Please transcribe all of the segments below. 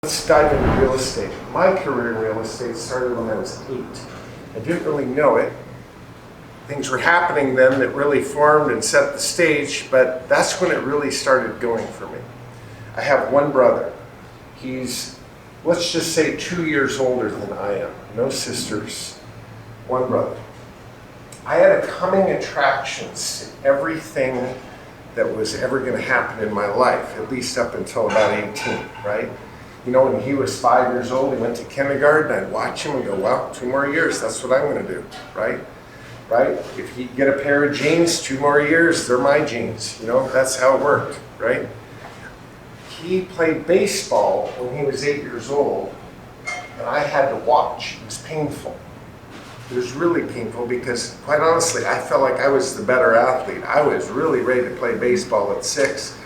Let's dive into real estate. My career in real estate started when I was 8. I didn't really know it. Things were happening then that really formed and set the stage, but that's when it really started going for me. I have one brother. He's, let's just say, 2 years older than I am. No sisters, one brother. I had a coming attractions to everything that was ever going to happen in my life, at least up until about 18, right? You know, when he was 5 years old, he went to kindergarten, I'd watch him and go, well, 2 more years, that's what I'm going to do, right? Right? If he get a pair of jeans, 2 more years, they're my jeans. You know, that's how it worked, right? He played baseball when he was 8 years old, and I had to watch. It was painful. It was really painful because, quite honestly, I felt like I was the better athlete. I was really ready to play baseball at 6.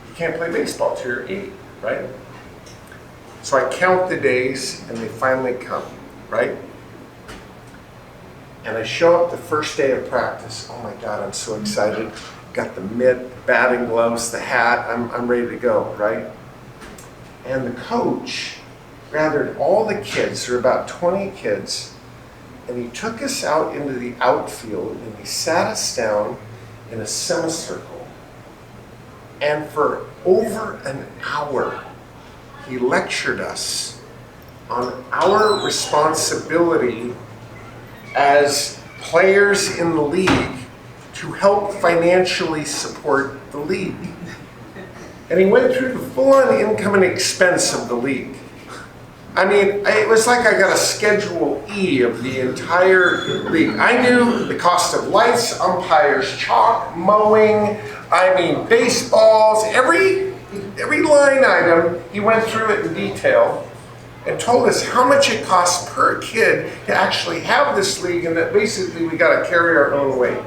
You can't play baseball till you're 8, right? So I count the days, and they finally come, right? And I show up the first day of practice. Oh my God, I'm so excited. Got the mitt, the batting gloves, the hat. I'm ready to go, right? And the coach gathered all the kids, there were about 20 kids, and he took us out into the outfield, and he sat us down in a semicircle. And for over an hour, he lectured us on our responsibility as players in the league to help financially support the league. And he went through the full-on income and expense of the league. I mean, it was like I got a Schedule E of the entire league. I knew the cost of lights, umpires, chalk, mowing, baseballs, every line item. He went through it in detail and told us how much it costs per kid to actually have this league, and that basically we got to carry our own weight.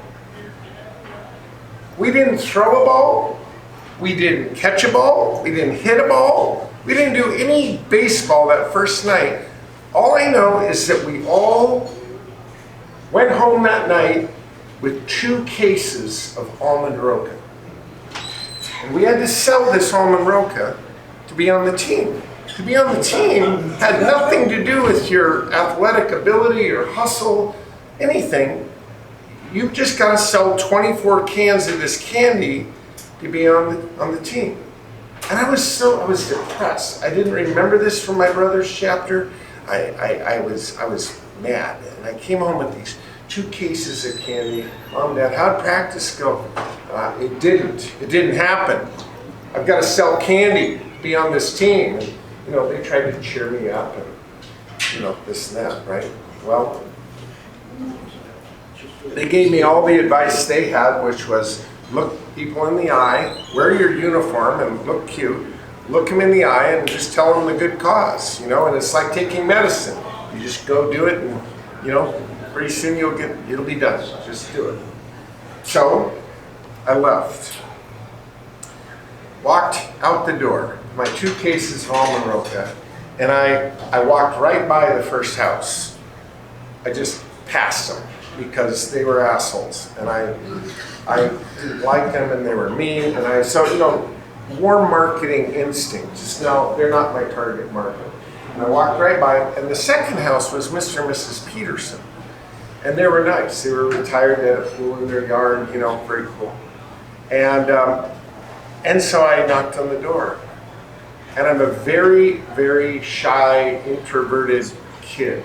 We didn't throw a ball, we didn't catch a ball, we didn't hit a ball, we didn't do any baseball that first night. All I know is that we all went home that night with 2 cases of almond roca. And we had to sell this almond roca to be on the team. To be on the team had nothing to do with your athletic ability or hustle, anything. You just got to sell 24 cans of this candy to be on the team. And I was depressed. I didn't remember this from my brother's chapter. I was mad, and I came home with these 2 cases of candy. Mom, Dad, how'd practice go? It didn't happen. I've got to sell candy to be on this team. And, you know, they tried to cheer me up and, you know, this and that, right? Well, they gave me all the advice they had, which was look people in the eye, wear your uniform and look cute, look them in the eye and just tell them the good cause, you know, and it's like taking medicine. You just go do it and, you know, pretty soon it'll be done. Just do it. So I left. Walked out the door, my 2 cases of almond roca, and I walked right by the first house. I just passed them because they were assholes, and I didn't like them, and they were mean, and so, you know, warm marketing instinct, just no, they're not my target market. And I walked right by, and the second house was Mr. and Mrs. Peterson. And they were nice. They were retired, they had a pool in their yard, you know, very cool. And so I knocked on the door. And I'm a very, very shy, introverted kid.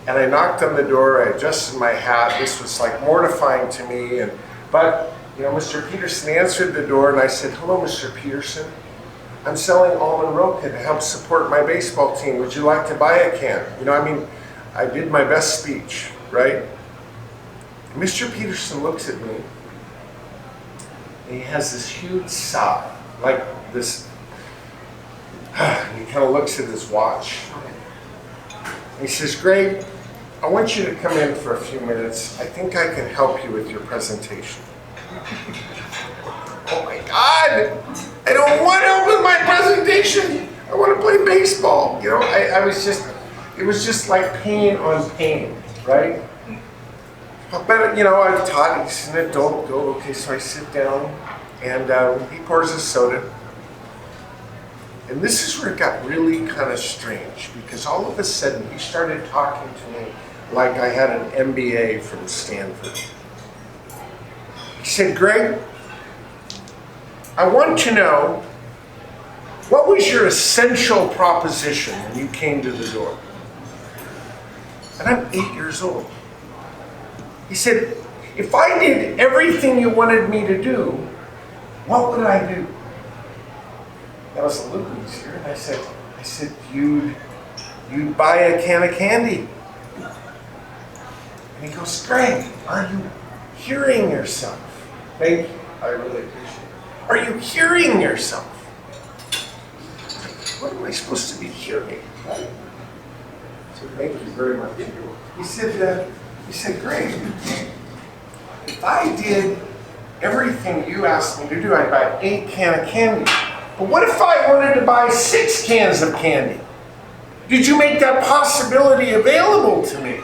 And I knocked on the door, I adjusted my hat. This was like mortifying to me. But, you know, Mr. Peterson answered the door, and I said, hello, Mr. Peterson. I'm selling almond roca to help support my baseball team. Would you like to buy a can? You know, I did my best speech, right? And Mr. Peterson looks at me, and he has this huge sigh, like this. He kind of looks at his watch. And he says, Greg, I want you to come in for a few minutes. I think I can help you with your presentation. Oh my God, I don't want help with my presentation. I want to play baseball. You know, it was just like pain on pain, right? But, you know, I've taught, he's an adult, okay, so I sit down, and he pours a soda. And this is where it got really kind of strange, because all of a sudden he started talking to me like I had an MBA from Stanford. He said, Greg, I want to know, what was your essential proposition when you came to the door? And I'm 8 years old. He said, if I did everything you wanted me to do, what would I do? That was a little easier. And I said, you'd buy a can of candy. And he goes, Greg, are you hearing yourself? Thank you. I really appreciate it. Are you hearing yourself? What am I supposed to be hearing? Right? So thank you very much. He said, Greg, if I did everything you asked me to do, I'd buy 8 cans of candy. But what if I wanted to buy 6 cans of candy? Did you make that possibility available to me?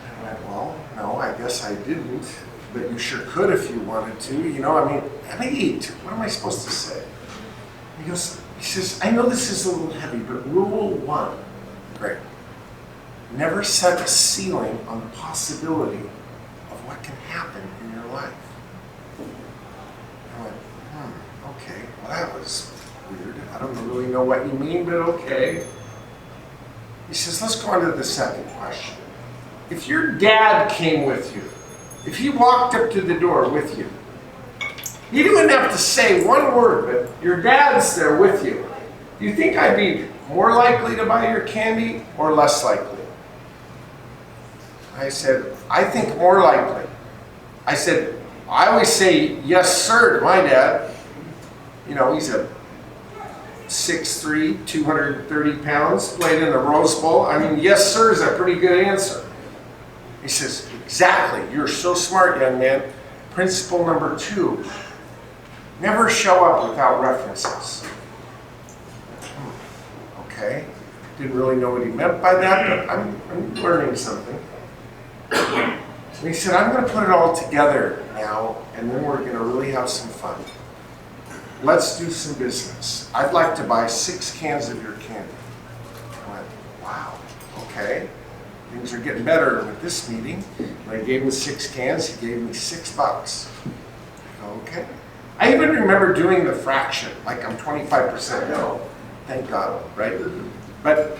I went, well, no, I guess I didn't. But you sure could if you wanted to. You know, I mean, I'm 8. What am I supposed to say? He says, I know this is a little heavy, but rule 1, Greg, never set a ceiling on the possibility of what can happen in your life. I went, okay, well that was weird. I don't really know what you mean, but okay. He says, let's go on to the second question. If your dad came with you, if he walked up to the door with you, you didn't have to say one word, but your dad's there with you. Do you think I'd be more likely to buy your candy or less likely? I said, I think more likely. I said, I always say yes, sir, to my dad. You know, he's a 6'3", 230 pounds, played in the Rose Bowl. I mean, yes, sir is a pretty good answer. He says, exactly, you're so smart, young man. Principle number 2, never show up without references. Okay, didn't really know what he meant by that, but I'm learning something. And he said, I'm going to put it all together now, and then we're going to really have some fun. Let's do some business. I'd like to buy 6 cans of your candy. I went, wow, okay. Things are getting better with this meeting. When I gave him 6 cans, he gave me $6. Okay. I even remember doing the fraction, like I'm 25% no. Thank God, right? But,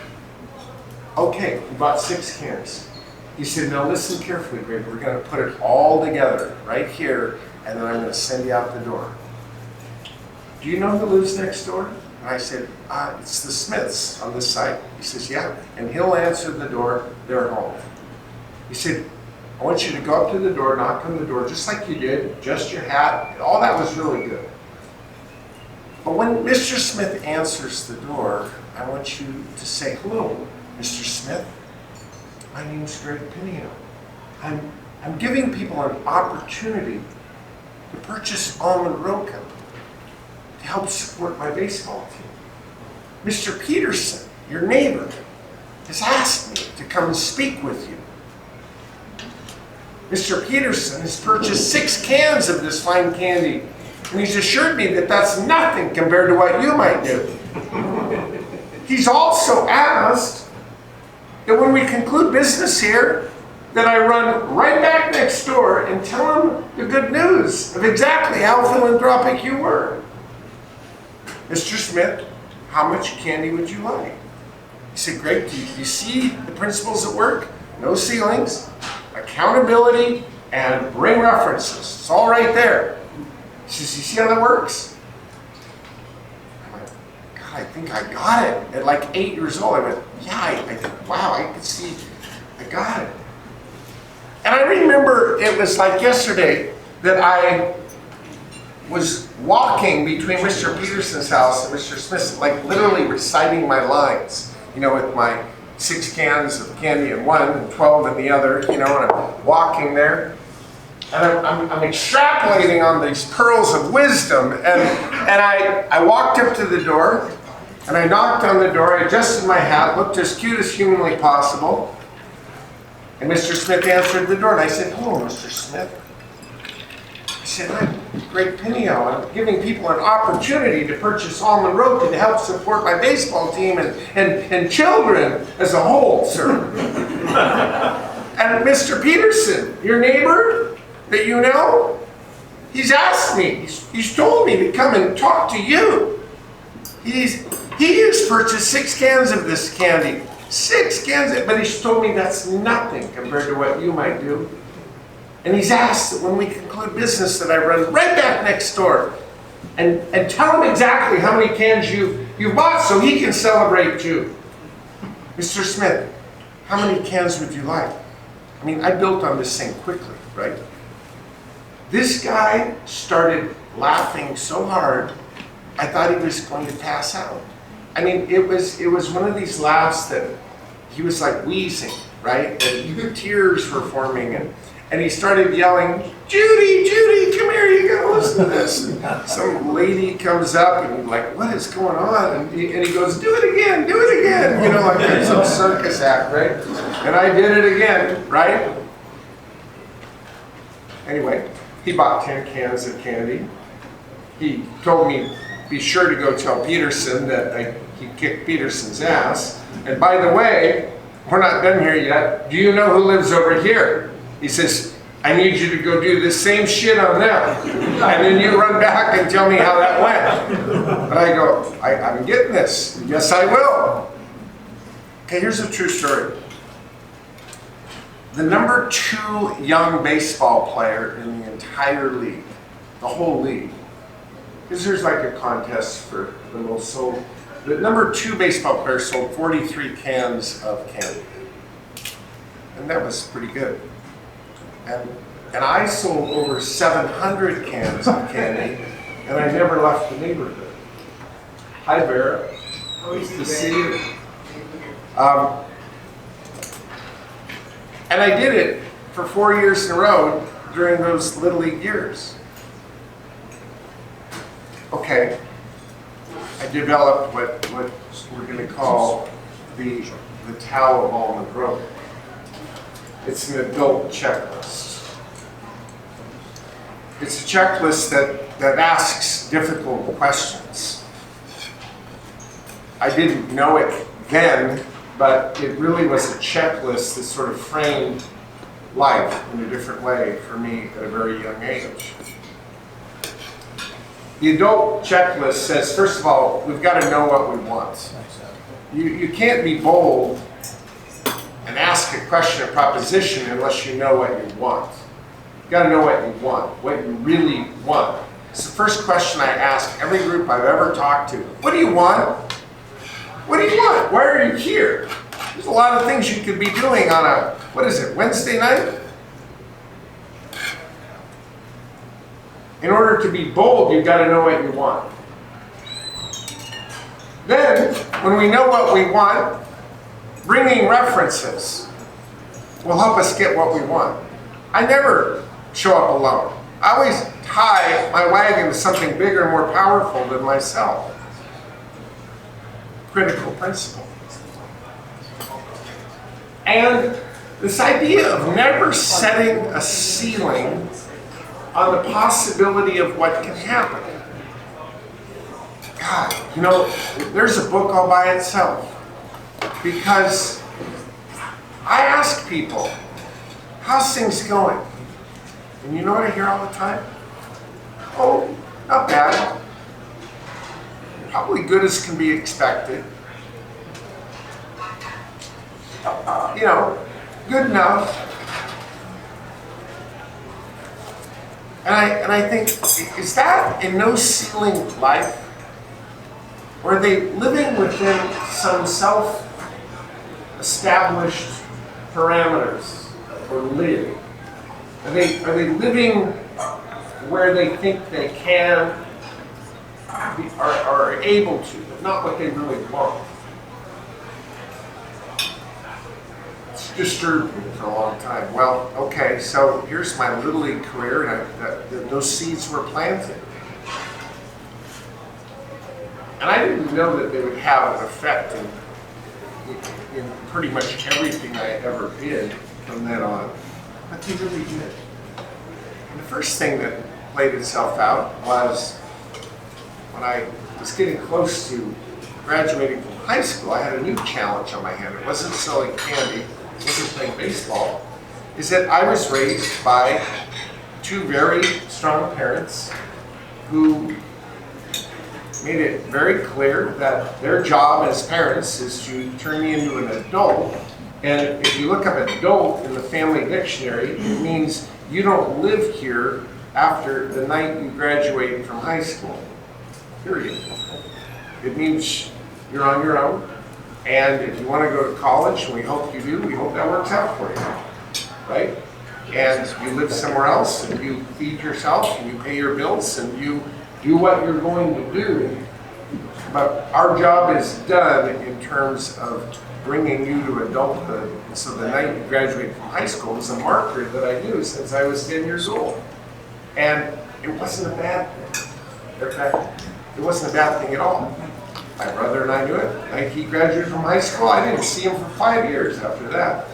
okay, we bought 6 cans. He said, now listen carefully, Greg. We're going to put it all together right here, and then I'm going to send you out the door. Do you know who lives next door? And I said, it's the Smiths on this side. He says, yeah. And he'll answer the door. They're home. He said, I want you to go up to the door, knock on the door, just like you did, adjust your hat. All that was really good. But when Mr. Smith answers the door, I want you to say, hello, Mr. Smith. My name's Greg Pinneo. I'm giving people an opportunity to purchase almond road company to help support my baseball team. Mr. Peterson, your neighbor, has asked me to come and speak with you. Mr. Peterson has purchased 6 cans of this fine candy, and he's assured me that that's nothing compared to what you might do. He's also asked that when we conclude business here, that I run right back next door and tell him the good news of exactly how philanthropic you were. Mr. Smith, how much candy would you like? He said, Greg, do you see the principles at work? No ceilings, accountability, and bring references. It's all right there. He says, you see how that works? I went, God, I think I got it. At like 8 years old, I went, yeah, wow, I could see, I got it. And I remember it was like yesterday that I was walking between Mr. Peterson's house and Mr. Smith's, like literally reciting my lines, you know, with my 6 cans of candy in one and 12 in the other, you know, and I'm walking there. And I'm extrapolating on these pearls of wisdom. And I walked up to the door, and I knocked on the door. I adjusted my hat, looked as cute as humanly possible. And Mr. Smith answered the door, and I said, hello, Mr. Smith. I said, great Pinneo and giving people an opportunity to purchase almond rope to help support my baseball team and children as a whole, sir. And Mr. Peterson, your neighbor that you know, he's asked me, he's told me to come and talk to you. He has purchased 6 cans of this candy. 6 cans, but he's told me that's nothing compared to what you might do. And he's asked that when we conclude business that I run right back next door and tell him exactly how many cans you bought so he can celebrate too. Mr. Smith, how many cans would you like? I mean, I built on this thing quickly, right? This guy started laughing so hard, I thought he was going to pass out. I mean, it was one of these laughs that he was like wheezing, right? And tears were forming, and he started yelling, Judy, Judy, come here, you gotta listen to this. And some lady comes up and like, what is going on? And he goes, do it again, you know, like some circus act, right? And I did it again, right? Anyway, he bought 10 cans of candy. He told me, be sure to go tell Peterson that he kicked Peterson's ass. And by the way, we're not done here yet. Do you know who lives over here? He says, I need you to go do the same shit on them. And then you run back and tell me how that went. And I go, I'm getting this. Yes, I will. Okay, here's a true story. The number 2 young baseball player in the entire league, the whole league, because there's like a contest for the most sold. The number 2 baseball player sold 43 cans of candy. And that was pretty good. And I sold over 700 cans of candy, and I never left the neighborhood. Hi, Vera. Nice to see you. And I did it for 4 years in a row during those Little League years. Okay, I developed what we're going to call the Tao of Almond Rope. It's an adult checklist. It's a checklist that asks difficult questions. I didn't know it then, but it really was a checklist that sort of framed life in a different way for me at a very young age. The adult checklist says, first of all, we've got to know what we want. You can't be bold and ask a question, a proposition, unless you know what you want. You've got to know what you want, what you really want. It's the first question I ask every group I've ever talked to. What do you want? What do you want? Why are you here? There's a lot of things you could be doing on a, Wednesday night? In order to be bold, you've got to know what you want. Then, when we know what we want, bringing references will help us get what we want. I never show up alone. I always tie my wagon to something bigger and more powerful than myself. Critical principle. And this idea of never setting a ceiling on the possibility of what can happen. God, there's a book all by itself. Because I ask people, how's things going? And you know what I hear all the time? Oh, not bad. Probably good as can be expected. Good enough. And I think, is that a no ceiling life? Or are they living within some self-established parameters or live? Are they living where they think they can, are able to, but not what they really want? It's disturbed me for a long time. Well, okay, so here's my Little League career, and those seeds were planted. And I didn't know that they would have an effect in pretty much everything I ever did from then on, but they really did. And the first thing that played itself out was when I was getting close to graduating from high school, I had a new challenge on my hand. It wasn't selling candy, it wasn't playing baseball. Is that I was raised by two very strong parents who made it very clear that their job as parents is to turn me into an adult. And if you look up adult in the family dictionary, it means you don't live here after the night you graduate from high school, period. It means you're on your own, and if you want to go to college, and we hope you do, we hope that works out for you, right? And you live somewhere else, and you feed yourself, and you pay your bills, and you do what you're going to do. But our job is done in terms of bringing you to adulthood. So the night you graduate from high school is a marker that I knew since I was 10 years old. And it wasn't a bad thing. In fact, it wasn't a bad thing at all. My brother and I knew it. The night he graduated from high school, I didn't see him for 5 years after that.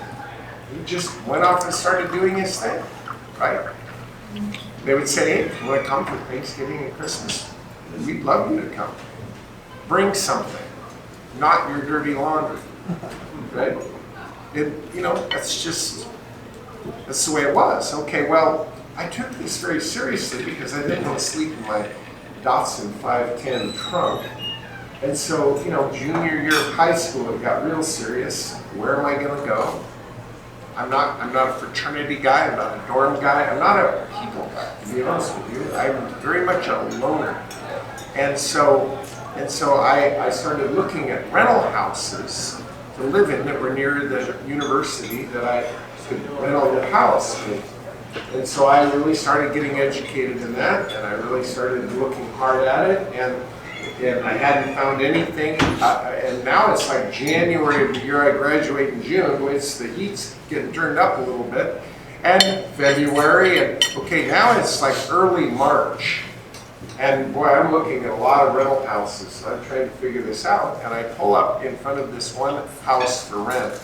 He just went off and started doing his thing, right? They would say, hey, you want to come for Thanksgiving and Christmas? We'd love you to come. Bring something, not your dirty laundry, right? That's the way it was. Okay, well, I took this very seriously because I didn't want to sleep in my Datsun 510 trunk. And so, junior year of high school, it got real serious. Where am I going to go? I'm not a fraternity guy. I'm not a dorm guy. I'm not a people guy, to be honest with you. I'm very much a loner. And so I started looking at rental houses to live in that were near the university that I could rent a house with. And so I really started getting educated in that, and I really started looking hard at it, and I hadn't found anything, and now it's like January of the year I graduate in June, the heat's getting turned up a little bit, and February, and okay, now it's like early March, and boy, I'm looking at a lot of rental houses, so I'm trying to figure this out, and I pull up in front of this one house for rent.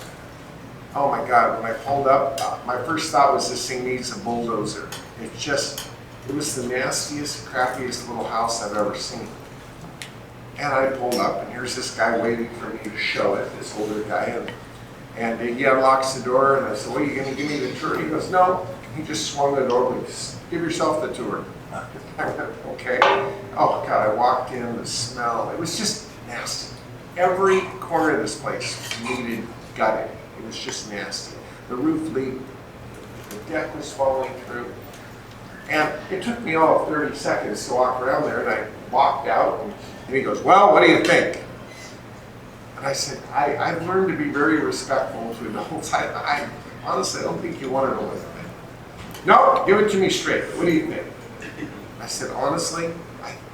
Oh my God, when I pulled up, my first thought was this thing needs a bulldozer. It was the nastiest, crappiest little house I've ever seen. And I pulled up, and here's this guy waiting for me to show it, this older guy, and he unlocks the door, and I said, well, are you going to give me the tour? He goes, no. He just swung the door, but just give yourself the tour. I went, okay. Oh God, I walked in, the smell, it was just nasty. Every corner of this place needed gutting. It was just nasty. The roof leaked, the deck was falling through. And it took me all of 30 seconds to walk around there, and I walked out, and he goes, well, what do you think? And I said, I've learned to be very respectful to adults. I honestly, I don't think you want to know with me. No, give it to me straight. What do you think? I said, honestly,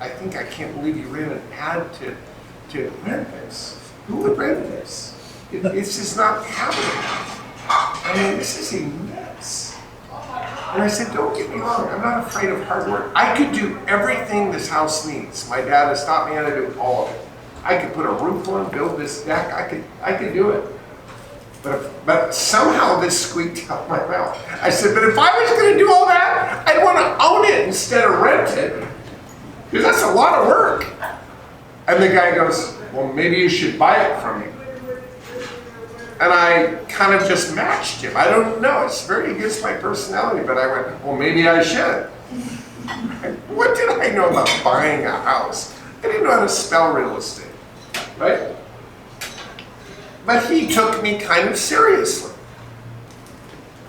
I think I can't believe you ran an ad to rent this. Who would rent this? It's just not happening. I mean, this is a mess. And I said, don't get me wrong, I'm not afraid of hard work. I could do everything this house needs. My dad has taught me how to do all of it. I could put a roof on, build this deck, I could do it. But somehow this squeaked out my mouth. I said, but if I was going to do all that, I'd want to own it instead of rent it. Because that's a lot of work. And the guy goes, well, maybe you should buy it from me. And I kind of just matched him. I don't know, it's very against my personality, but I went, well, maybe I should. What did I know about buying a house? I didn't know how to spell real estate, right? But he took me kind of seriously.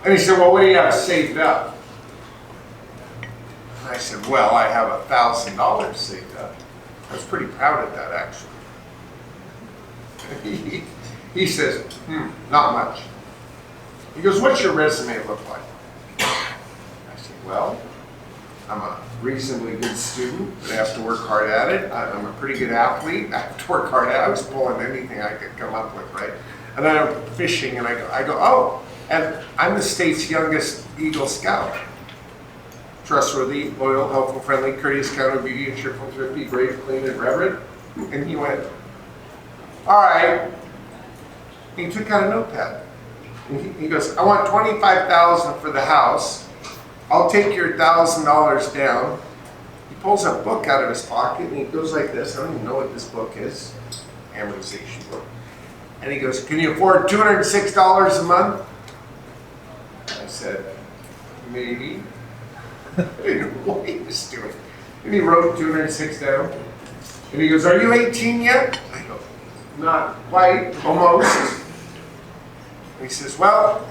And he said, well, what do you have saved up? And I said, well, I have $1,000 saved up. I was pretty proud of that, actually. He says, not much. He goes, what's your resume look like? I said, well, I'm a reasonably good student, but I have to work hard at it. I'm a pretty good athlete. I have to work hard at it. I was pulling anything I could come up with, right? And then I'm fishing, and I go, oh, and I'm the state's youngest Eagle Scout. Trustworthy, loyal, helpful, friendly, courteous, kind, obedient, cheerful, thrifty, brave, clean, and reverent. And he went, all right. He took out a notepad. And he goes, I want $25,000 for the house, I'll take your $1,000 down. He pulls a book out of his pocket and he goes like this. I don't even know what this book is. Amortization book. And he goes, can you afford $206 a month? I said, maybe. I didn't know what he was doing. And he wrote 206 down. And he goes, are you 18 yet? I go, not quite, almost. And he says, well,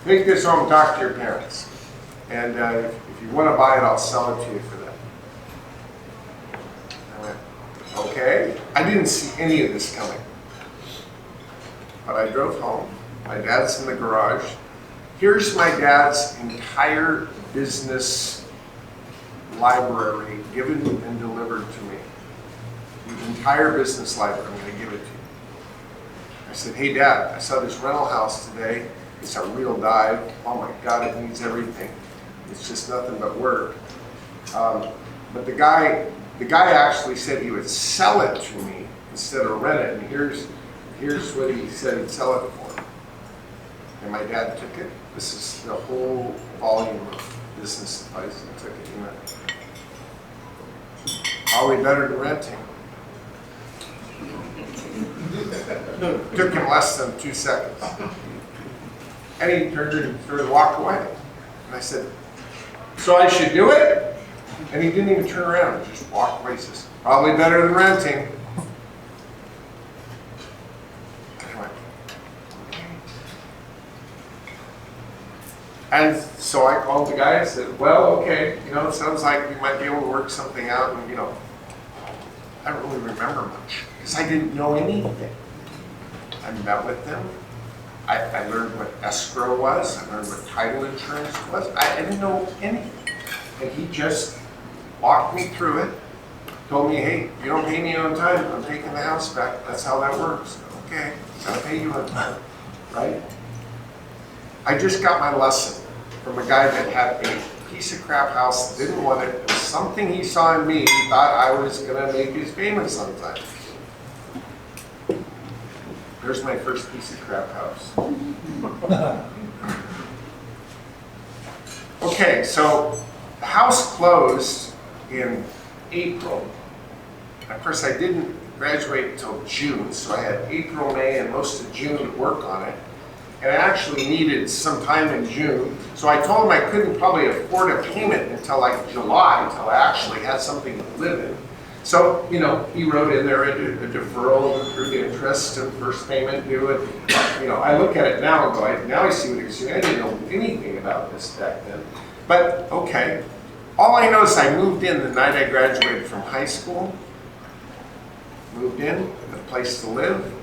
take this home and talk to your parents. And if you want to buy it, I'll sell it to you for that. I went, okay. I didn't see any of this coming. But I drove home. My dad's in the garage. Here's my dad's entire business library given and delivered to me. The entire business library, I'm going to give it to you. I said, hey Dad, I saw this rental house today. It's a real dive. Oh my God, it needs everything. It's just nothing but work. But the guy actually said he would sell it to me instead of rent it. And here's what he said he'd sell it for. And my dad took it. This is the whole volume of business advice. He took it. Probably better than renting. Took him less than 2 seconds. And he turned and started to walk away. And I said, so I should do it? And he didn't even turn around. He just walked away. He says, probably better than renting. And I went, okay. And so I called the guy and said, well, okay, it sounds like we might be able to work something out. And, I don't really remember much because I didn't know anything. I met with them. I learned what escrow was. I learned what title insurance was. I didn't know anything. And he just walked me through it, told me, hey, if you don't pay me on time, I'm taking the house back. That's how that works. Okay, I'll pay you on time, right? I just got my lesson from a guy that had a piece of crap house, didn't want it. It was something he saw in me. He thought I was going to make his payments on time. There's my first piece of crap house. Okay, so the house closed in April. Of course, I didn't graduate until June, so I had April, May, and most of June to work on it. And I actually needed some time in June, so I told him I couldn't probably afford a payment until like July, until I actually had something to live in. So, he wrote in there a deferral of accrued interest and first payment due. And, I look at it now and go, now I see what he was doing. I didn't know anything about this back then. But, okay. All I know is I moved in the night I graduated from high school. Moved in with a place to live.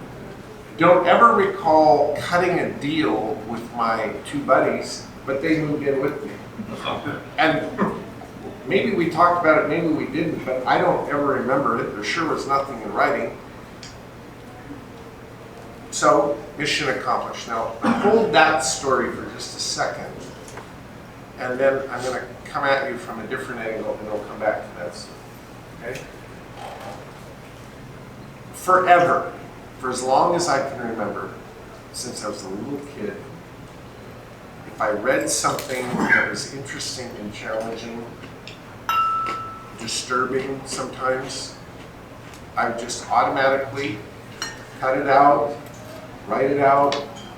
Don't ever recall cutting a deal with my 2 buddies, but they moved in with me. And maybe we talked about it, maybe we didn't, but I don't ever remember it. There sure was nothing in writing. So, mission accomplished. Now, hold that story for just a second, and then I'm going to come at you from a different angle, and we'll come back to that stuff. Okay? Forever, for as long as I can remember, since I was a little kid, if I read something that was interesting and challenging, disturbing sometimes, I would just automatically cut it out, write it out,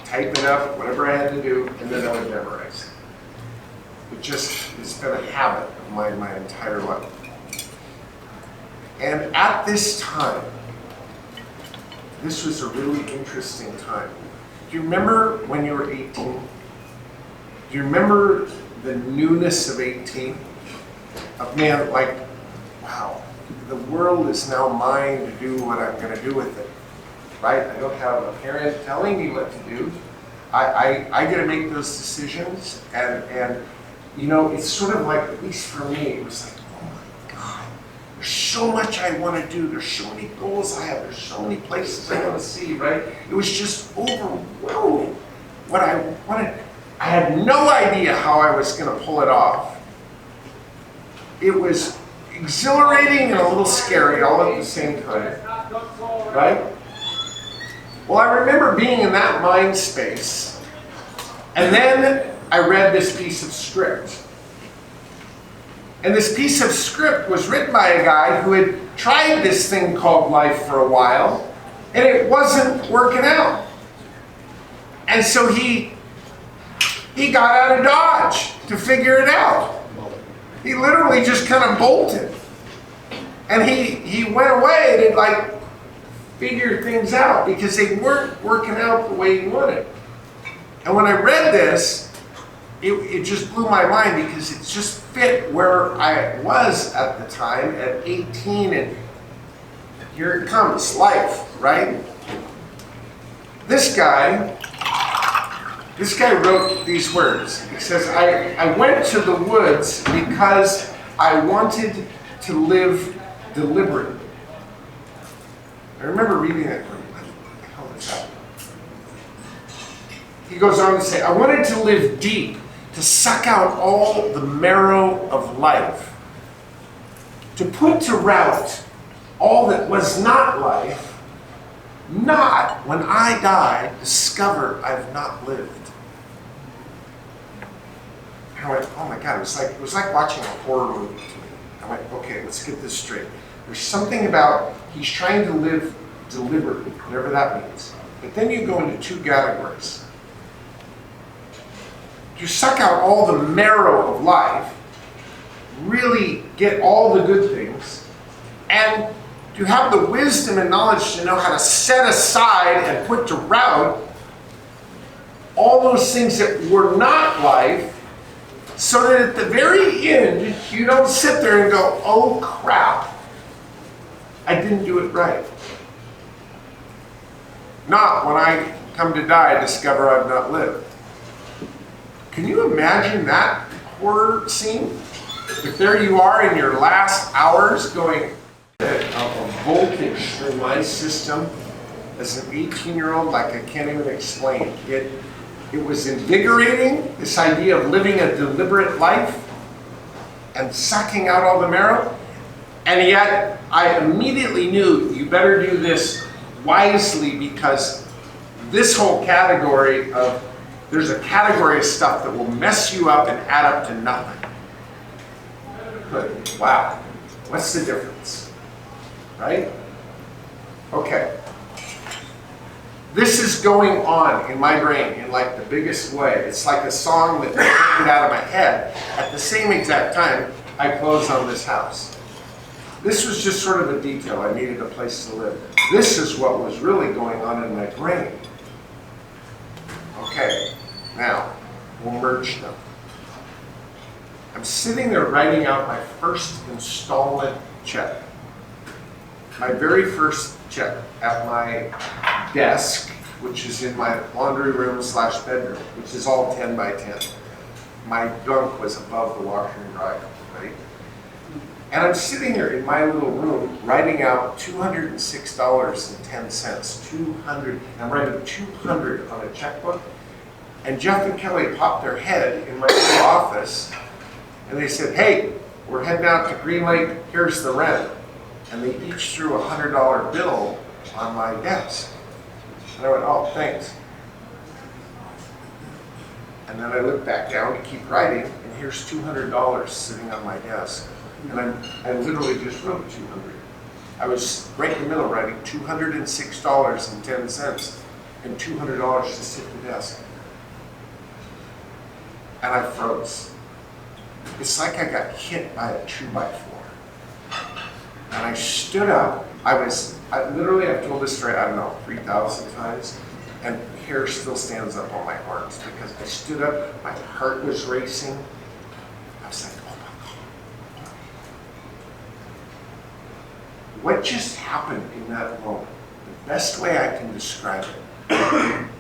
type it up, whatever I had to do, and then I would memorize it. It's been a habit of mine my entire life. And at this time, this was a really interesting time. Do you remember when you were 18? Do you remember the newness of 18? Of man, like, wow, the world is now mine to do what I'm going to do with it, right? I don't have a parent telling me what to do. I get to make those decisions, and it's sort of like, at least for me, it was like, oh my God, there's so much I want to do. There's so many goals I have. There's so many places I want to see, right? It was just overwhelming what I wanted. I had no idea how I was going to pull it off. It was exhilarating and a little scary all at the same time, right? Well, I remember being in that mind space, and then I read this piece of script. And this piece of script was written by a guy who had tried this thing called life for a while, and it wasn't working out. And so he got out of Dodge to figure it out. He literally just kind of bolted. And he went away to like figure things out because they weren't working out the way he wanted. And when I read this, it just blew my mind because it just fit where I was at the time at 18, and here it comes, life, right? This guy wrote these words. He says, I went to the woods because I wanted to live deliberately. I remember reading that. What the hell is that? He goes on to say, I wanted to live deep, to suck out all the marrow of life, to put to rout all that was not life, not when I die discover I've not lived. I went, oh my God, it was like watching a horror movie to me. I went, okay, let's get this straight. There's something about he's trying to live deliberately, whatever that means. But then you go into two categories. You suck out all the marrow of life, really get all the good things, and you have the wisdom and knowledge to know how to set aside and put to rout all those things that were not life, so that at the very end, you don't sit there and go, oh crap, I didn't do it right. Not when I come to die, discover I've not lived. Can you imagine that horror scene? If there you are in your last hours going, a voltage through my system as an 18-year-old like I can't even explain. It was invigorating, this idea of living a deliberate life and sucking out all the marrow. And yet I immediately knew you better do this wisely, because this whole category of, there's a category of stuff that will mess you up and add up to nothing. But wow, what's the difference? Right? Okay. This is going on in my brain in like the biggest way. It's like a song that came out of my head. At the same exact time, I closed on this house. This was just sort of a detail. I needed a place to live. This is what was really going on in my brain. Okay, now, we'll merge them. I'm sitting there writing out my first installment check. My very first check at my desk, which is in my laundry room / bedroom, which is all 10 by 10. My bunk was above the washer and dryer, right? And I'm sitting there in my little room writing out $206.10. 200. I'm writing 200 on a checkbook. And Jeff and Kelly popped their head in my little office, and they said, hey, we're heading out to Green Lake, here's the rent. And they each threw a $100 bill on my desk. And I went, oh, thanks. And then I looked back down to keep writing, and here's $200 sitting on my desk. And I literally just wrote 200. I was right in the middle writing $206.10 and $200 to sit at the desk. And I froze. It's like I got hit by a 2x4. And I stood up. I've told this story, I don't know, 3,000 times, and hair still stands up on my arms because I stood up, my heart was racing. I was like, oh my God. What just happened in that moment? The best way I can describe it,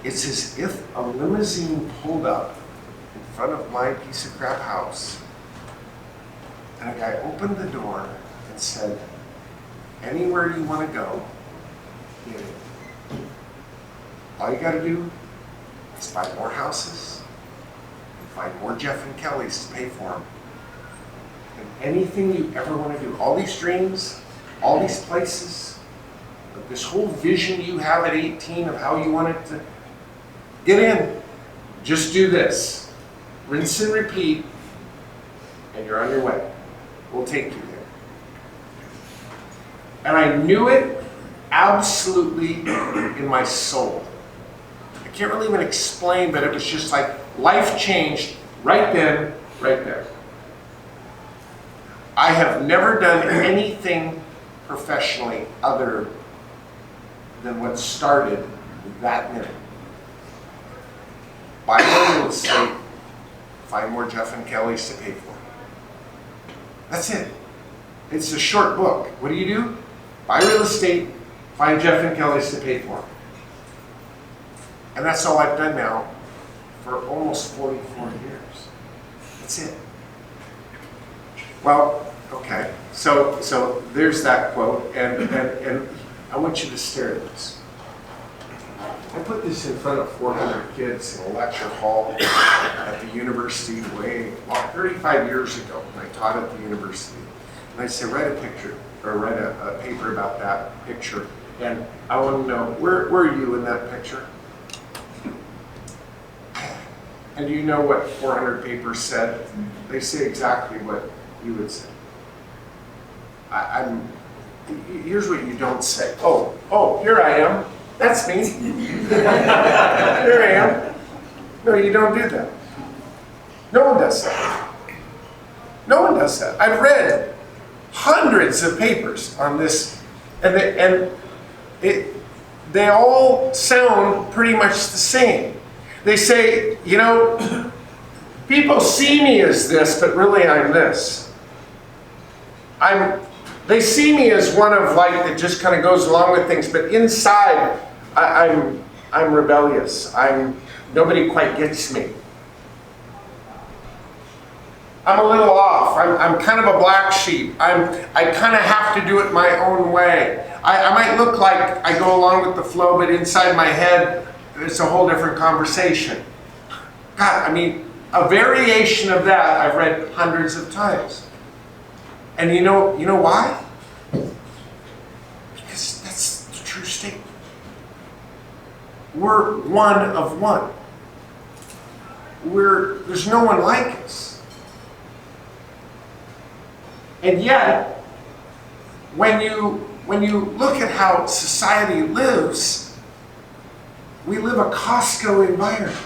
it's as if a limousine pulled up in front of my piece of crap house, and a guy opened the door and said, anywhere you want to go, get it. All you got to do is buy more houses, and find more Jeff and Kellys to pay for them. And anything you ever want to do, all these dreams, all these places, this whole vision you have at 18 of how you want it to get in, just do this. Rinse and repeat, and you're on your way. will take you there. And I knew it absolutely in my soul. I can't really even explain, but it was just like life changed right then, right there. I have never done anything professionally other than what started that minute. Buy more real estate, find more Jeff and Kellys to pay for. That's it. It's a short book. What do? Buy real estate, find Jeff and Kellys to pay for. And that's all I've done now for almost 44 years. That's it. Well, okay. So there's that quote, and I want you to stare at this. I put this in front of 400 kids in a lecture hall at the university 35 years ago when I taught at the university. And I said, write a picture, or write a paper about that picture. And I want to know, where are you in that picture? And do you know what 400 papers said? They say exactly what you would say. Here's what you don't say. Oh, here I am. That's me. Here I am. No, you don't do that. No one does that. No one does that. I've read hundreds of papers on this, and they all sound pretty much the same. They say, people see me as this, but really I'm this. They see me as one of that just kind of goes along with things, but inside I'm rebellious. Nobody quite gets me. I'm a little off. I'm kind of a black sheep. I kind of have to do it my own way. I might look like I go along with the flow, but inside my head, it's a whole different conversation. God, a variation of that I've read hundreds of times. And you know why? Because that's the true statement. We're one of one. There's no one like us. And yet, when you look at how society lives, we live a Costco environment.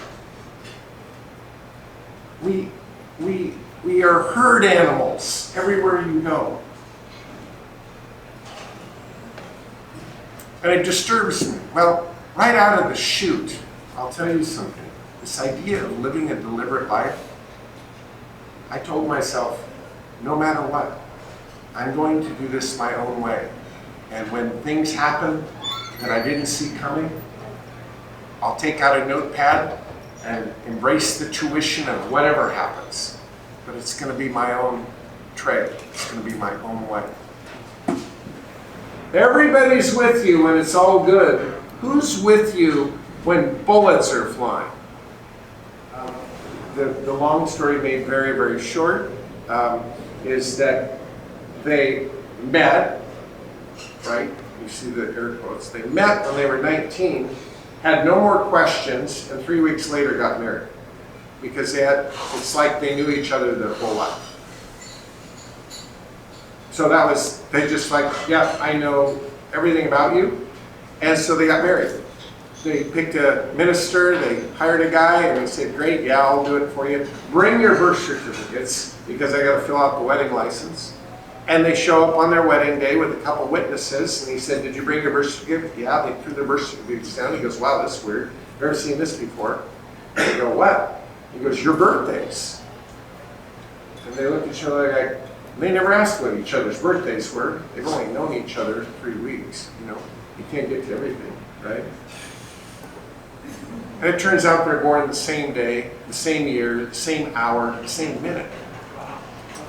We are herd animals everywhere you go. And it disturbs me. Well, right out of the chute, I'll tell you something. This idea of living a deliberate life, I told myself, no matter what, I'm going to do this my own way. And when things happen that I didn't see coming, I'll take out a notepad and embrace the tuition of whatever happens. But it's going to be my own trail. It's going to be my own way. Everybody's with you when it's all good. Who's with you when bullets are flying? The long story made very, very short is that they met, right? You see the air quotes. They met when they were 19, had no more questions, and 3 weeks later got married. Because it's like they knew each other their whole life. So they just yeah, I know everything about you. And so they got married. They picked a minister, they hired a guy, and they said, great, yeah, I'll do it for you. Bring your birth certificates, because I got to fill out the wedding license. And they show up on their wedding day with a couple witnesses, and he said, did you bring your birth certificate? Yeah, they threw their birth certificates down. He goes, wow, that's weird. Never seen this before. And they go, what? He goes, your birthdays. And they look at each other like, they never asked what each other's birthdays were. They've only known each other 3 weeks, You can't get to everything, right? And it turns out they're born the same day, the same year, the same hour, the same minute.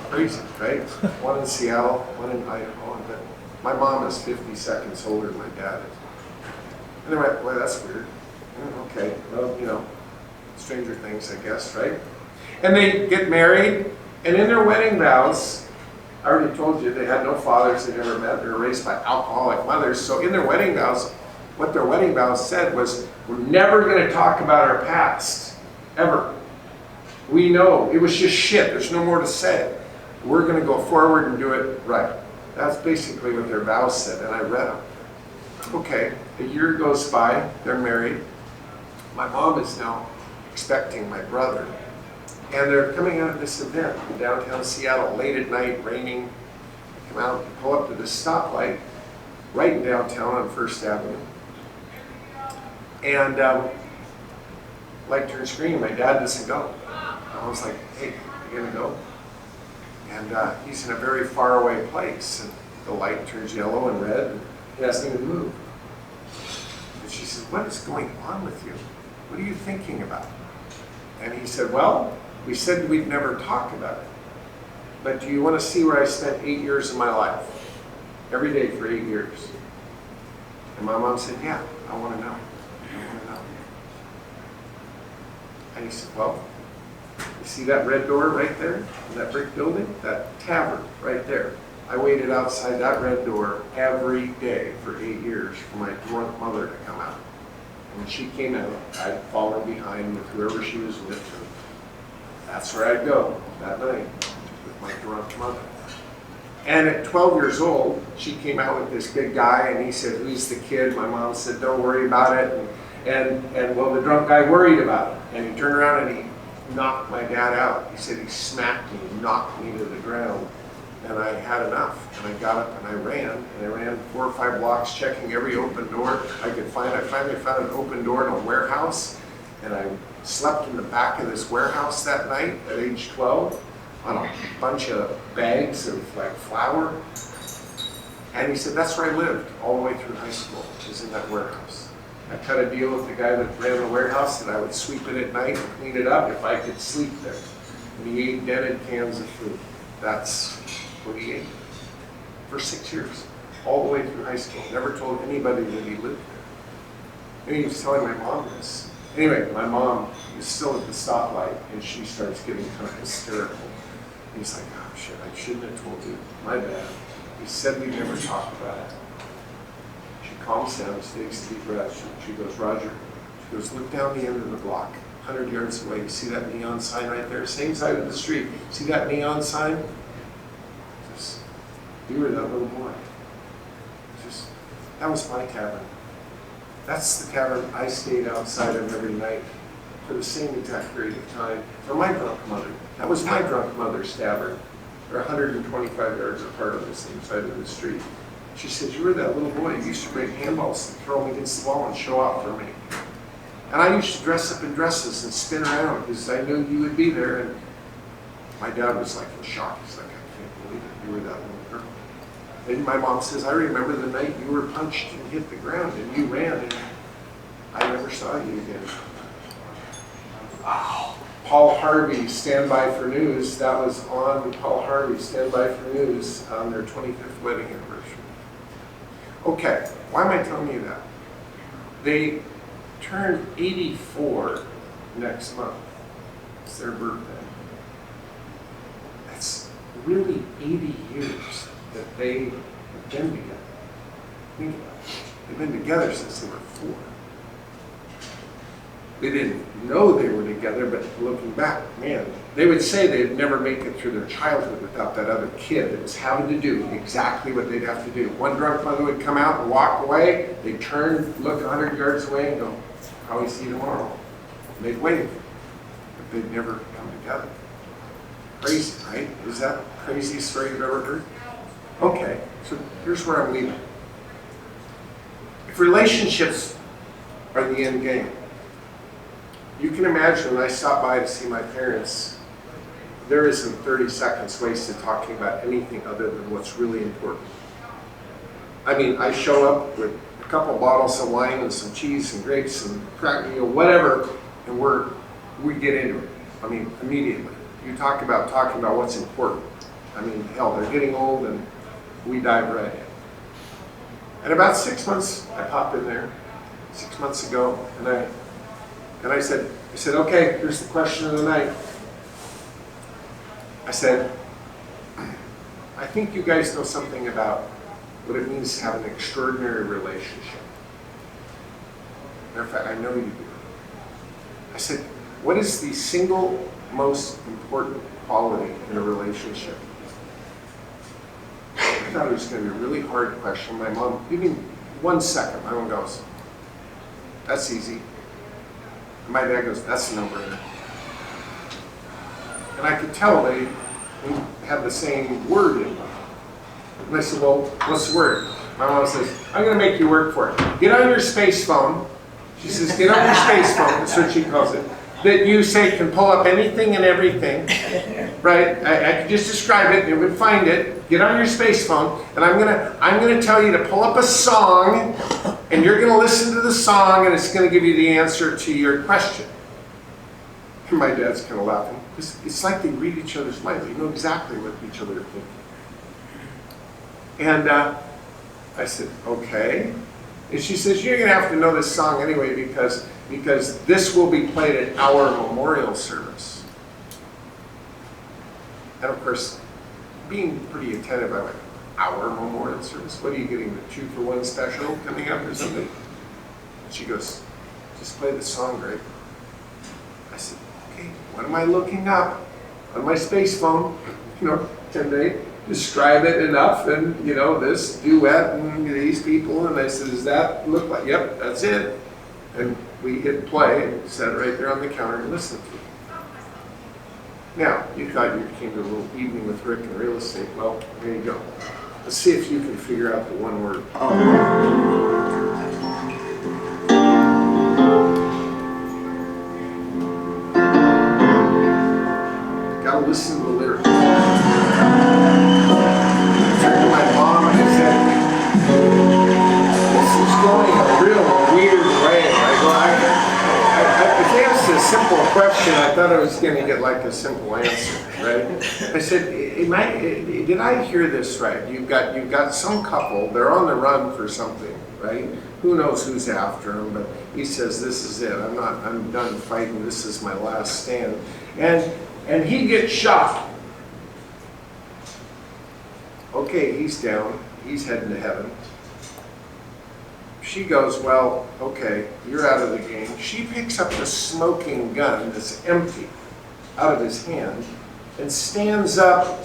Crazy, right? One in Seattle, one in Idaho. But my mom is 50 seconds older than my dad is. And they went, well, that's weird. Okay, well, stranger things, I guess, right? And they get married, and in their wedding vows, I already told you they had no fathers, they never met, they were raised by alcoholic mothers. So in their wedding vows, what their wedding vows said was, we're never going to talk about our past, ever. We know, it was just shit, there's no more to say. we're going to go forward and do it right. That's basically what their vows said, and I read them. Okay, a year goes by, they're married. My mom is now expecting my brother. And they're coming out of this event in downtown Seattle, late at night, raining. They come out and pull up to the stoplight right in downtown on First Avenue. And light turns green, my dad doesn't go. I was like, hey, you gonna go? And he's in a very far away place, and the light turns yellow and red, and he doesn't even move. And she says, what is going on with you? What are you thinking about? And he said, well, we said we'd never talk about it. But do you want to see where I spent 8 years of my life? Every day for 8 years. And my mom said, yeah, I want to know. I want to know. And he said, well, you see that red door right there in that brick building? That tavern right there. I waited outside that red door every day for 8 years for my drunk mother to come out. And when she came out, I'd follow behind with whoever she was with. And that's where I'd go that night with my drunk mother. And at 12 years old, she came out with this big guy, and he said, who's the kid? My mom said, don't worry about it. And well, the drunk guy worried about it. And he turned around and he knocked my dad out. He said he smacked me, knocked me to the ground. And I had enough. And I got up and I ran 4 or 5 blocks checking every open door I could find. I finally found an open door in a warehouse, and I slept in the back of this warehouse that night at age 12 on a bunch of bags of like flour. And he said, that's where I lived all the way through high school, was in that warehouse. I cut a deal with the guy that ran the warehouse that I would sweep it at night and clean it up if I could sleep there. And he ate dented cans of food. That's what he ate for 6 years, all the way through high school. Never told anybody that he lived there. And he was telling my mom this. Anyway, my mom is still at the stoplight, and she starts getting kind of hysterical. And he's like, oh shit, I shouldn't have told you. My bad. He said we'd never talk about it. She calms down, she takes a deep breath. She goes, Roger, she goes, look down the end of the block, 100 yards away. You see that neon sign right there? Same side of the street. See that neon sign? Just, you were that little boy. Just, that was my cabin. That's the cabin I stayed outside of every night for the same exact period of time for my drunk mother. That was my drunk mother's tavern. They're 125 yards apart on the same side of the street. She said, you were that little boy who used to break handballs and throw them against the wall and show out for me. And I used to dress up in dresses and spin around because I knew you would be there. And my dad was like in shock. He's like, I can't believe it. You were that little girl. And my mom says, I remember the night you were punched and hit the ground and you ran and I never saw you again. Wow. Paul Harvey, Stand By for News. That was on Paul Harvey, Stand By for News on their 25th wedding anniversary. Okay, why am I telling you that? They turned 84 next month. It's their birthday. That's really 80 years that they have been together. Think about it. They've been together since they were 4. They didn't know they were together, but looking back, man, they would say they'd never make it through their childhood without that other kid that was having to do exactly what they'd have to do. One drunk mother would come out and walk away, they'd turn, look 100 yards away and go, probably see you tomorrow. And they'd wave, but they'd never come together. Crazy, right? Is that the craziest story you've ever heard? Okay, so here's where I'm leaving. If relationships are the end game, you can imagine when I stopped by to see my parents, there isn't 30 seconds wasted talking about anything other than what's really important. I mean, I show up with a couple bottles of wine and some cheese and grapes and crack, whatever, and we get into it. I mean, immediately. You talking about what's important. I mean, hell, they're getting old and we dive right in. And about 6 months, I popped in there, 6 months ago, and I said, okay, here's the question of the night. I said, I think you guys know something about what it means to have an extraordinary relationship. Matter of fact, I know you do. I said, what is the single most important quality in a relationship? thought it was going to be a really hard question. My mom, give me 1 second. My mom goes, that's easy. And my dad goes, that's a no-brainer. And I could tell they had the same word in them. And I said, well, what's the word? My mom says, I'm going to make you work for it. Get on your space phone. She says, get on your space phone. That's what she calls it. That you say can pull up anything and everything. Right? I could just describe it. It would find it. Get on your space phone. And I'm gonna tell you to pull up a song. And you're going to listen to the song. And it's going to give you the answer to your question. And my dad's kind of laughing. It's like they read each other's minds. They know exactly what each other are thinking. And I said, okay. And she says, you're going to have to know this song anyway because this will be played at our memorial service. And of course, being pretty attentive, I went, our memorial service? What are you getting, the 2-for-1 special coming up or something? And she goes, just play the song, Greg. I said, okay, what am I looking up on my space phone? Can they describe it enough? And, this duet and these people. And I said, does that look like, yep, that's it. And we hit play and sat right there on the counter and listened to it. Now, you thought you came to a little evening with Rick in real estate. Well, there you go. Let's see if you can figure out the one word. Gotta listen to the lyrics. I turned to my mom and I said, this is going a real weird way. If they asked a simple question, I thought I was going to get like a simple answer, right? I said, did I hear this right? You've got some couple, they're on the run for something, right? Who knows who's after them, but he says, this is it. I'm done fighting. This is my last stand. And he gets shot. Okay, he's down. He's heading to heaven. She goes, well, okay, you're out of the game. She picks up the smoking gun that's empty out of his hand and stands up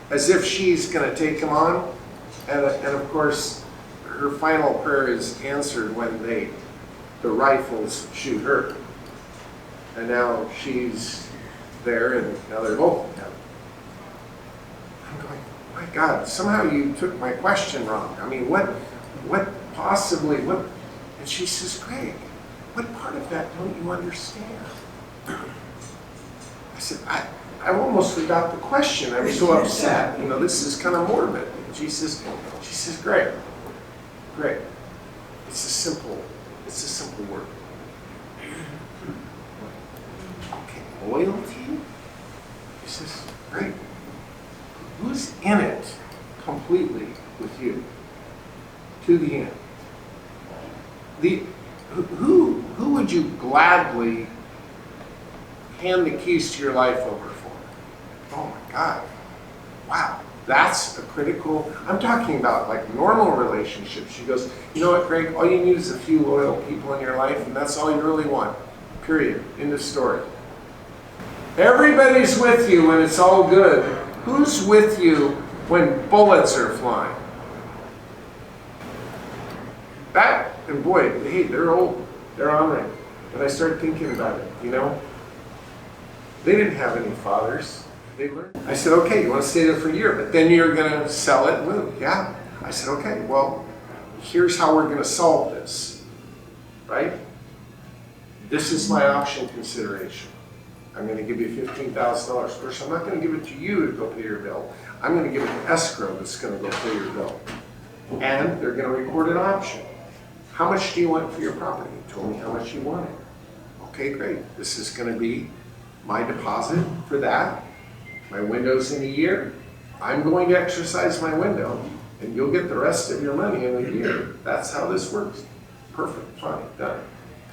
as if she's going to take him on. And of course, her final prayer is answered when the rifles shoot her. And now she's there, and now they're both in heaven. I'm going, my God, somehow you took my question wrong. I mean, what possibly, and she says, Craig, what part of that don't you understand? I said, I almost forgot the question. I was so upset. This is kind of morbid. And she says, Greg, it's a simple word. Okay, loyalty? She says, Greg, who's in it completely with you to the end? Who would you gladly hand the keys to your life over for? Oh my God. Wow. That's a critical, I'm talking about like normal relationships. She goes, you know what, Greg, all you need is a few loyal people in your life, and that's all you really want. Period. End of story. Everybody's with you when it's all good. Who's with you when bullets are flying? That, and boy, hey, they're old. They're honoring. And I started thinking about it, They didn't have any fathers. They learned. I said, okay, you want to stay there for a year, but then you're going to sell it and move. Yeah. I said, okay, well, here's how we're going to solve this, right? This is my option consideration. I'm going to give you $15,000. Of course, I'm not going to give it to you to go pay your bill. I'm going to give it an escrow that's going to go pay your bill. And they're going to record an option. How much do you want for your property? You told me how much you wanted. Okay, great. This is going to be my deposit for that. My window's in a year. I'm going to exercise my window, and you'll get the rest of your money in a year. That's how this works. Perfect, fine, done.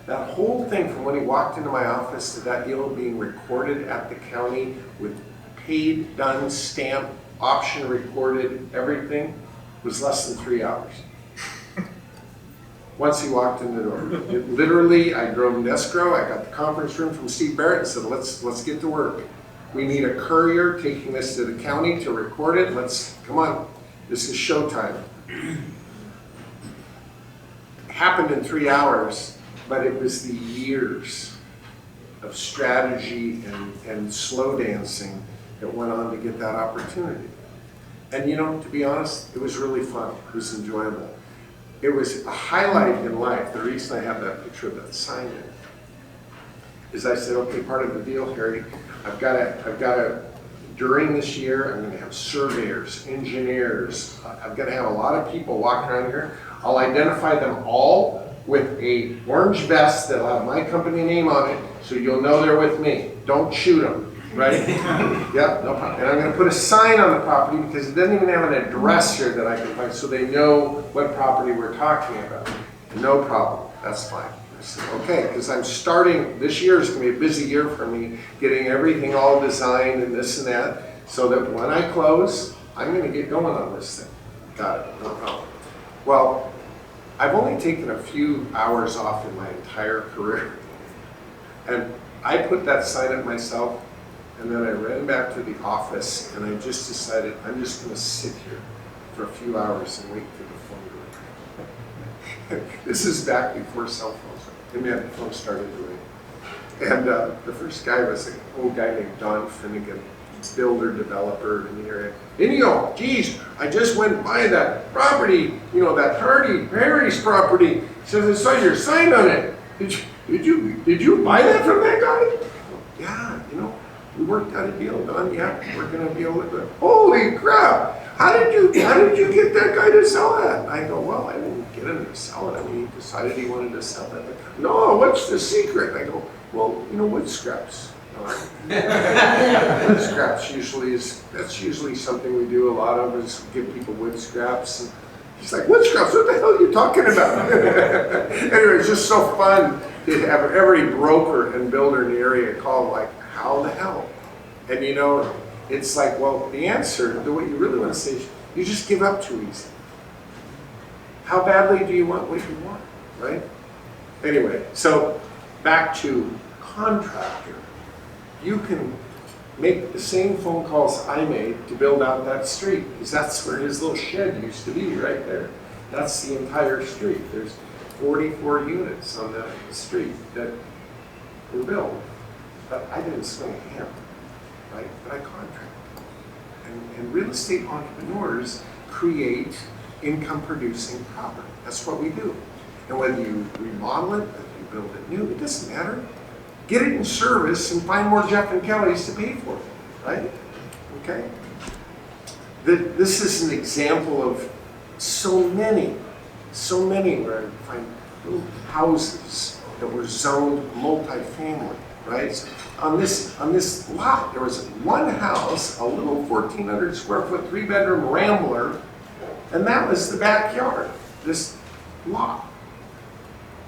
That whole thing from when he walked into my office to that deal being recorded at the county with paid, done, stamped, option recorded, everything, was less than 3 hours. Once he walked in the door. Literally, I drove him to escrow. I got the conference room from Steve Barrett and said, let's get to work. We need a courier taking this to the county to record it. Come on. This is showtime. It happened in 3 hours, but it was the years of strategy and slow dancing that went on to get that opportunity. And you know, to be honest, it was really fun. It was enjoyable. It was a highlight in life. The reason I have that picture of that sign in is I said, okay, part of the deal, Harry, I've got to, during this year, I'm going to have surveyors, engineers. I've got to have a lot of people walking around here. I'll identify them all with a orange vest that'll have my company name on it, so you'll know they're with me. Don't shoot them, right? Yep, no problem. And I'm going to put a sign on the property because it doesn't even have an address here that I can find, so they know what property we're talking about. No problem. That's fine. I said, okay, because I'm starting, this year is going to be a busy year for me, getting everything all designed and this and that, so that when I close, I'm going to get going on this thing. Got it, no problem. Well, I've only taken a few hours off in my entire career, and I put that sign up myself, and then I ran back to the office, and I just decided I'm just going to sit here for a few hours and wait for the phone to ring. This is back before cell phones. And the phone started to ring. And the first guy was an old guy named Don Finnegan, builder, developer in the area. Pinneo, geez, I just went by that property, you know, that Harry's property. He says, I saw your sign on it. Did you buy that from that guy? Yeah, you know, we worked out a deal, Don. Yeah, we're gonna be able to. Holy crap! How did you get that guy to sell that? I go, well, I didn't get him to sell it. I mean, he decided he wanted to sell it. No, what's the secret? I go, well, you know, wood scraps. Wood scraps that's usually something we do a lot of, is give people wood scraps. And he's like, wood scraps? What the hell are you talking about? Anyway, it's just so fun to have every broker and builder in the area call, like, how the hell? And you know, it's like, well, the answer, what you really want to say is, you just give up too easy. How badly do you want what you want, right? Anyway, so back to contractor. You can make the same phone calls I made to build out that street, because that's where his little shed used to be, right there. That's the entire street. There's 44 units on the street that were built. But I didn't swing a hammer, right? But I contracted. And real estate entrepreneurs create income-producing property. That's what we do. And whether you remodel it, whether you build it new, it doesn't matter. Get it in service and find more Jeff and Kellys to pay for it, right? Okay? This is an example of so many where I find little houses that were zoned multifamily, right? So on this lot, there was one house, a little 1,400 square foot, 3-bedroom rambler, and that was the backyard, this lot.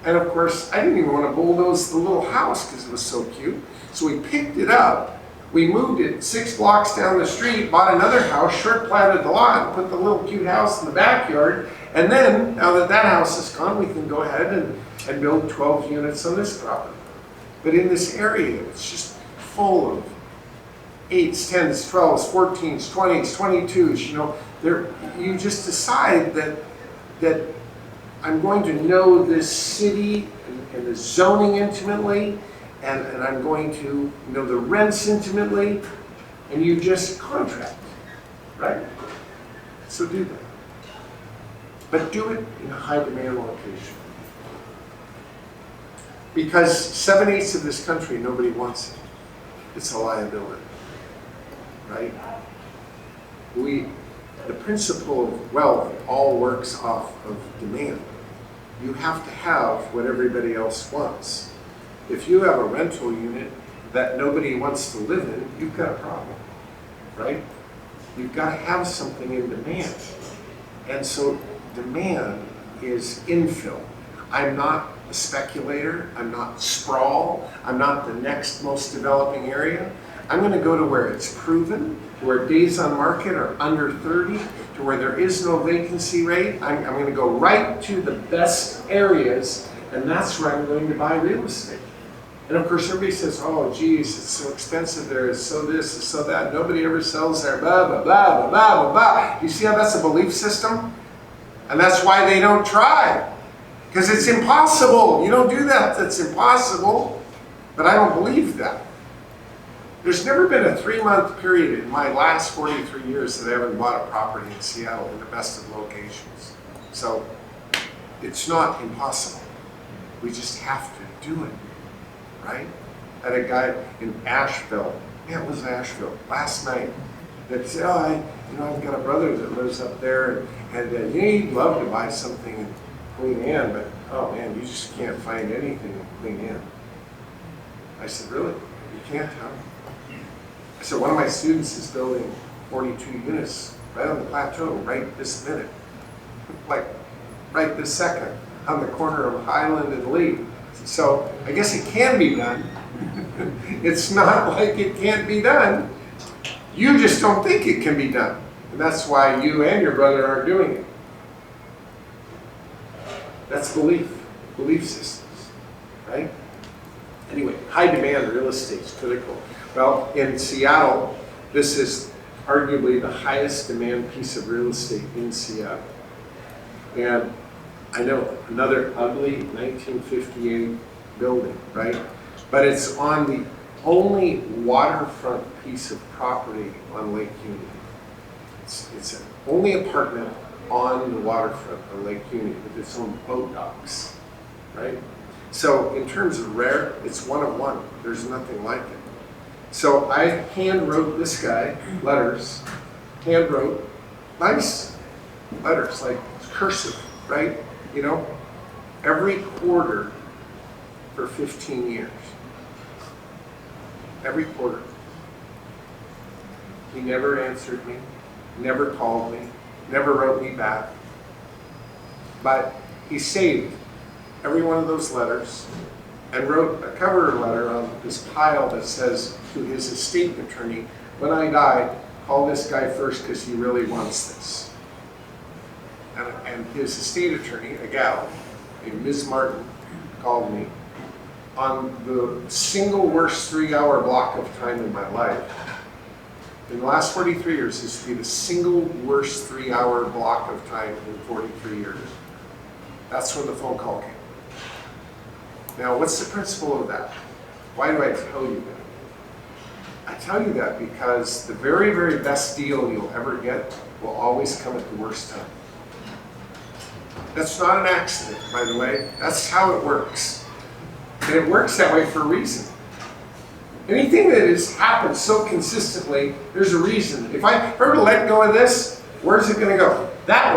And of course, I didn't even want to bulldoze the little house because it was so cute. So we picked it up, we moved it 6 blocks down the street, bought another house, short platted the lot, and put the little cute house in the backyard. And then, now that that house is gone, we can go ahead and build 12 units on this property. But in this area, it's just full of 8s, 10s, 12s, 14s, 20s, 22s, you know. You just decide that I'm going to know this city and the zoning intimately, and I'm going to know the rents intimately, and you just contract, right? So do that. But do it in a high demand location. Because 7/8 of this country, nobody wants it. It's a liability, right? The principle of wealth all works off of demand. You have to have what everybody else wants. If you have a rental unit that nobody wants to live in, you've got a problem, right? You've got to have something in demand. And so demand is infill. I'm not a speculator. I'm not sprawl. I'm not the next most developing area. I'm going to go to where it's proven, where days on market are under 30, to where there is no vacancy rate. I'm going to go right to the best areas, and that's where I'm going to buy real estate. And of course, everybody says, oh, geez, it's so expensive there, it's so this, it's so that, nobody ever sells there, blah, blah, blah, blah, blah, blah, blah. You see how that's a belief system? And that's why they don't try. Because it's impossible. You don't do that, that's impossible. But I don't believe that. There's never been a 3-month period in my last 43 years that I haven't bought a property in Seattle in the best of locations. So it's not impossible. We just have to do it, right? I had a guy in Asheville, it was Asheville, last night, that said, oh, I've got a brother that lives up there, and he'd love to buy something in Queen Anne, but oh man, you just can't find anything in Queen Anne. I said, really? You can't, huh? I said, one of my students is building 42 units right on the plateau right this minute. Like, right this second, on the corner of Highland and Lee. So, I guess it can be done. It's not like it can't be done. You just don't think it can be done. And that's why you and your brother aren't doing it. That's belief systems, right? Anyway, high demand real estate is critical. Well, in Seattle, this is arguably the highest demand piece of real estate in Seattle. And I know, another ugly 1958 building, right? But it's on the only waterfront piece of property on Lake Union. It's an only apartment on the waterfront on Lake Union with its own boat docks, right? So in terms of rare, it's one of one. There's nothing like it. So I hand wrote this guy letters, hand wrote, nice letters, like cursive, right? Every quarter for 15 years. Every quarter. He never answered me, never called me, never wrote me back. But he saved every one of those letters and wrote a cover letter on this pile that says to his estate attorney, when I die, call this guy first because he really wants this. And his estate attorney, a gal named Ms. Martin, called me on the single worst 3-hour block of time in my life. In the last 43 years, this would be the single worst 3-hour block of time in 43 years. That's when the phone call came. Now, what's the principle of that? Why do I tell you that? I tell you that because the very, very best deal you'll ever get will always come at the worst time. That's not an accident, by the way. That's how it works. And it works that way for a reason. Anything that has happened so consistently, there's a reason. If I were to let go of this, where's it going to go? That way.